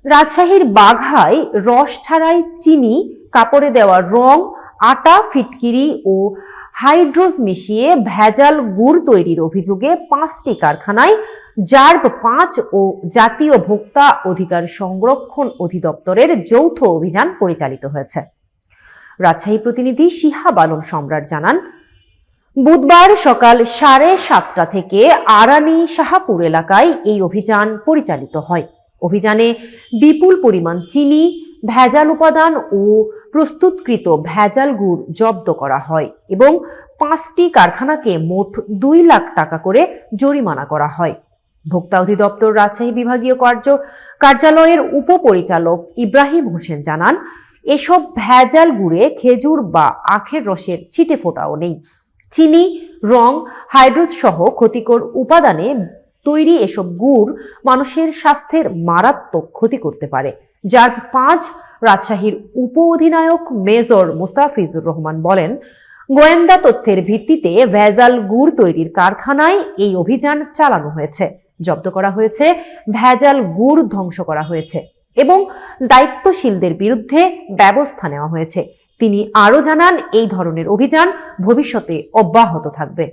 রাজশাহীর বাঘায় রস ছাড়াই চিনি, কাপড়ে দেওয়া রং, আটা, ফিটকিরি ও হাইড্রোজ মিশিয়ে ভেজাল গুড় তৈরির অভিযোগে 5টি কারখানায় র্যাব 5 ও জাতীয় ভোক্তা অধিকার সংরক্ষণ অধিদপ্তরের যৌথ অভিযান পরিচালিত হয়েছে। রাজশাহী প্রতিনিধি শিহাব আলম সম্রাট জানান, বুধবার সকাল 7:30 থেকে আরানি শাহাপুর এলাকায় এই অভিযান পরিচালিত হয়। অভিযানে বিপুল পরিমাণ চিনি, ভেজাল উপাদান ও প্রস্তুতকৃত ভেজাল গুড় জব্দ করা হয় এবং 5টি কারখানাকে মোট 2 লাখ টাকা করে জরিমানা করা হয়। ভোক্তা অধিদপ্তর রাজশাহী বিভাগীয় কার্যালয়ের উপপরিচালক ইব্রাহিম হোসেন জানান, এসব ভেজাল গুড়ে খেজুর বা আখের রসের ছিটে ফোঁটাও নেই। চিনি, রং, হাইড্রোজ সহ ক্ষতিকর উপাদানে তৈরি এসব গুড় মানুষের স্বাস্থ্যের মারাত্মক ক্ষতি করতে পারে। র্যাব 5 রাজশাহীর উপ অধিনায়ক মেজর মোস্তাফিজুর রহমান বলেন, গোয়েন্দা তথ্যের ভিত্তিতে ভেজাল গুড় তৈরির কারখানায় এই অভিযান চালানো হয়েছে, জব্দ করা হয়েছে, ভেজাল গুড় ধ্বংস করা হয়েছে এবং দায়িত্বশীলদের বিরুদ্ধে ব্যবস্থা নেওয়া হয়েছে। তিনি আরও জানান, এই ধরনের অভিযান ভবিষ্যতে অব্যাহত থাকবে।